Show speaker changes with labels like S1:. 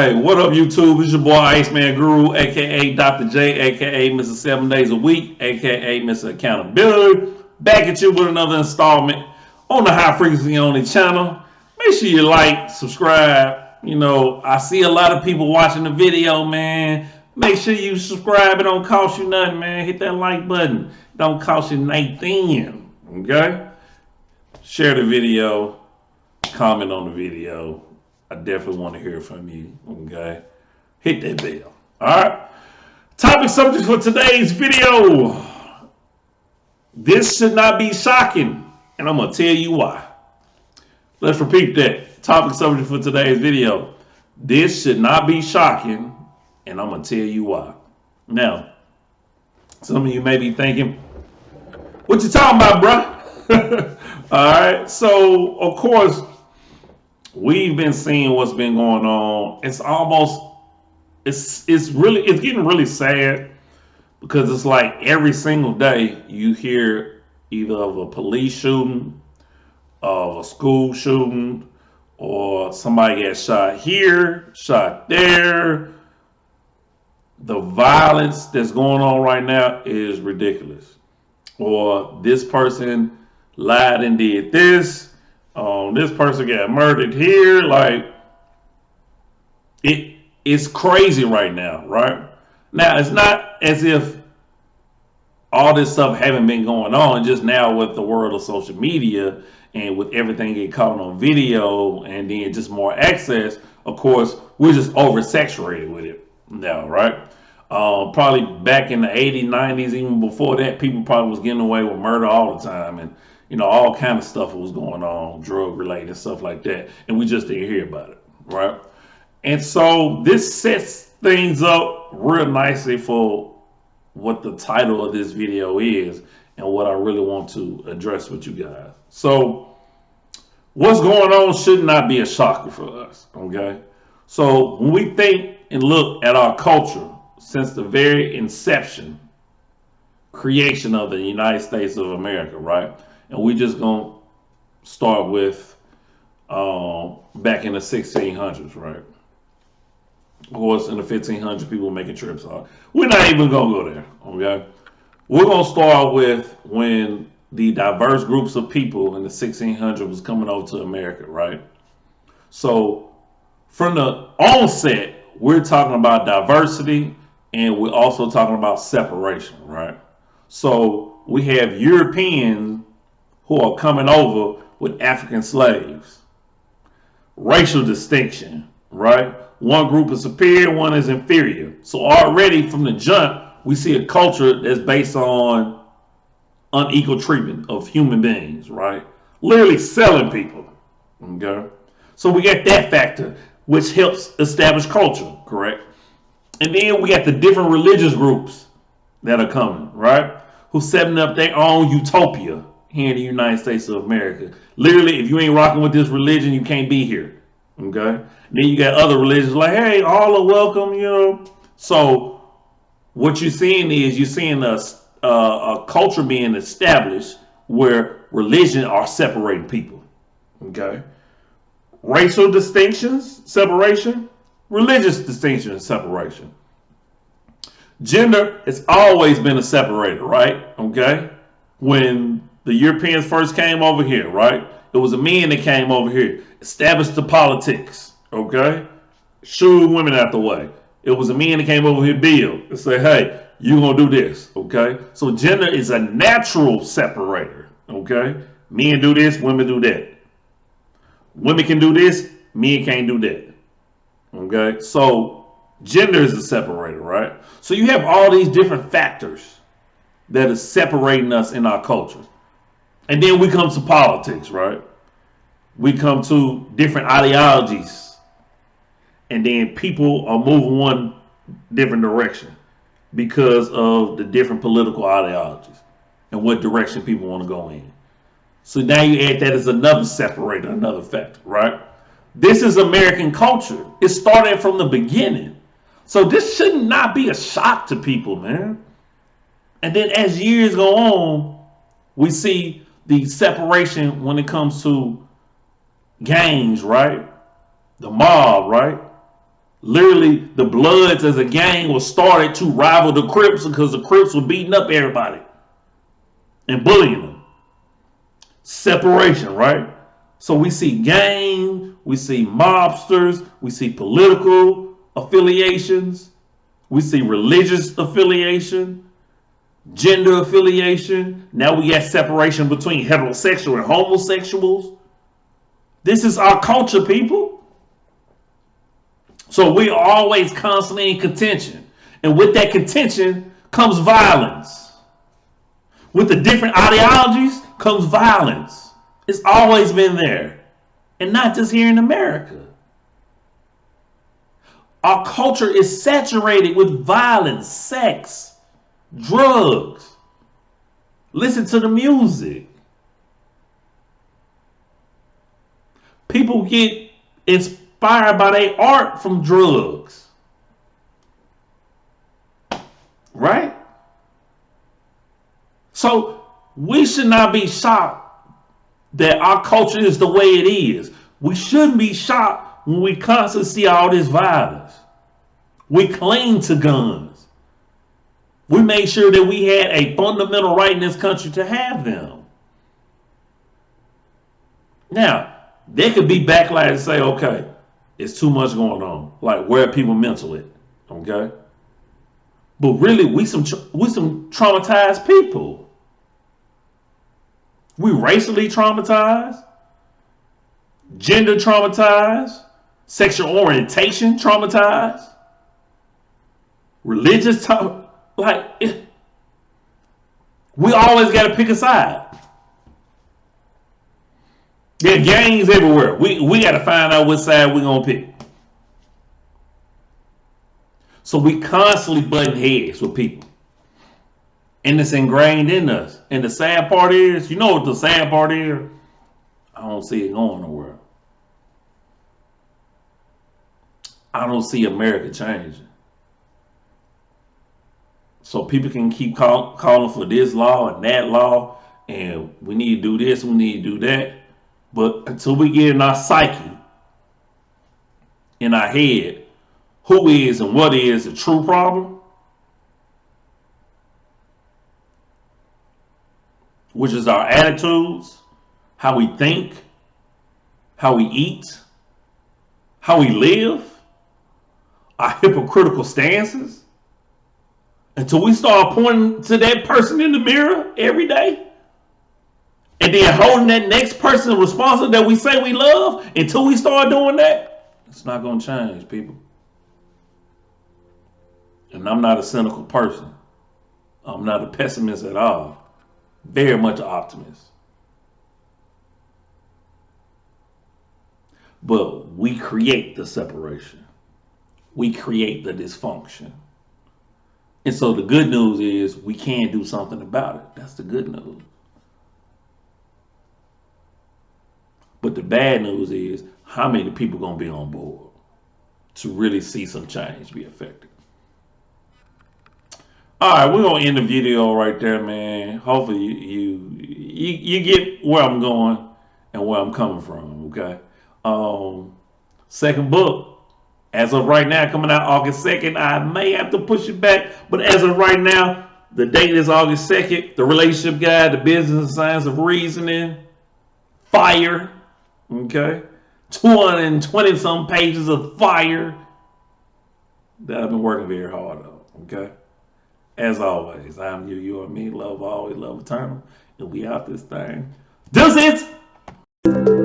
S1: Hey, what up, YouTube? It's your boy Iceman Guru, aka Dr. J, aka Mr. 7 Days a Week, aka Mr. Accountability. Back at you with another installment on the High Frequency Only channel. Make sure you like, subscribe. You know, I see a lot of people watching the video, man. Make sure you subscribe. It don't cost you nothing, man. Hit that like button. It don't cost you nothing. Okay? Share the video. Comment on the video. I definitely want to hear from you, okay? Hit that bell, all right? Topic subject for today's video. This should not be shocking, and I'm going to tell you why. Let's repeat that. Topic subject for today's video. This should not be shocking, and I'm going to tell you why. Now, some of you may be thinking, what you talking about, bro? All right, so, of course, we've been seeing what's been going on. It's getting really sad because it's like every single day you hear either of a police shooting, of a school shooting, or somebody gets shot here, shot there. The violence that's going on right now is ridiculous. Or this person lied and did this. This person got murdered here. Like, it's crazy right now, right? Now, it's not as if all this stuff haven't been going on. Just now with the world of social media and with everything getting caught on video and then just more access, of course, we're just oversaturated with it now, right? Probably back in the 80s, 90s, even before that, people probably was getting away with murder all the time. And you know, all kind of stuff was going on, drug related stuff like that. And we just didn't hear about it, right? And so this sets things up real nicely for what the title of this video is and what I really want to address with you guys. So what's going on should not be a shocker for us, okay? So when we think and look at our culture since the very inception, creation of the United States of America, right? And we just gonna start with back in the 1600s, right? Of course, in the 1500s, people were making trips. We're not even gonna go there, okay? We're gonna start with when the diverse groups of people in the 1600s was coming over to America, right? So from the onset, we're talking about diversity, and we're also talking about separation, right? So we have Europeans who are coming over with African slaves. Racial distinction, right? One group is superior, one is inferior. So already from the jump, we see a culture that's based on unequal treatment of human beings, right? Literally selling people, okay? So we got that factor, which helps establish culture, correct? And then we got the different religious groups that are coming, right? Who's setting up their own utopia here in the United States of America. Literally, if you ain't rocking with this religion, you can't be here. Okay? Then you got other religions like, hey, all are welcome, you know. So what you're seeing is you're seeing a culture being established where religion are separating people. Okay? Racial distinctions, separation. Religious distinctions, separation. Gender has always been a separator, right? Okay? When the Europeans first came over here, right? It was a men that came over here, established the politics, okay? Shooed women out the way. It was a men that came over here, build, and say, hey, you're going to do this, okay? So gender is a natural separator, okay? Men do this, women do that. Women can do this, men can't do that, okay? So gender is a separator, right? So you have all these different factors that is separating us in our culture. And then we come to politics, right? We come to different ideologies. And then people are moving one different direction because of the different political ideologies and what direction people want to go in. So now you add that as another separator, another factor, right? This is American culture. It started from the beginning. So this should not be a shock to people, man. And then as years go on, we see the separation when it comes to gangs, right? The mob, right? Literally, the Bloods as a gang was started to rival the Crips because the Crips were beating up everybody and bullying them. Separation, right? So we see gang, we see mobsters, we see political affiliations, we see religious affiliation, gender affiliation. Now we got separation between heterosexual and homosexuals. This is our culture, people. So we're always constantly in contention. And with that contention comes violence. With the different ideologies comes violence. It's always been there. And not just here in America. Our culture is saturated with violence, sex, drugs. Listen to the music. People get inspired by their art from drugs. Right? So we should not be shocked that our culture is the way it is. We shouldn't be shocked when we constantly see all this violence. We cling to guns. We made sure that we had a fundamental right in this country to have them. Now, there could be backlash and say, okay, it's too much going on. Like, where are people mentally? Okay? But really, we some traumatized people. We racially traumatized, gender traumatized, sexual orientation traumatized, religious we always got to pick a side. There are gangs everywhere. We got to find out which side we're going to pick. So we constantly butting heads with people. And it's ingrained in us. And the sad part is, you know what the sad part is? I don't see it going nowhere. I don't see America changing. So people can keep calling for this law and that law, and we need to do this, we need to do that. But until we get in our psyche, in our head, who is and what is the true problem, which is our attitudes, how we think, how we eat, how we live, our hypocritical stances, until we start pointing to that person in the mirror every day, and then holding that next person responsible that we say we love, until we start doing that, it's not going to change, people. And I'm not a cynical person. I'm not a pessimist at all. Very much an optimist. But we create the separation. We create the dysfunction. And so the good news is we can do something about it. That's the good news. But the bad news is how many people going to be on board to really see some change be effective. All right, we're going to end the video right there, man. Hopefully you get where I'm going and where I'm coming from, okay? Second book. As of right now, coming out August 2nd. I may have to push it back, but as of right now, the date is August 2nd. The Relationship Guide, The Business and Science of Reasoning, fire, okay? 220-some pages of fire that I've been working very hard on, okay? As always, I'm you are me, love always, love eternal, and we out this thing. Does it?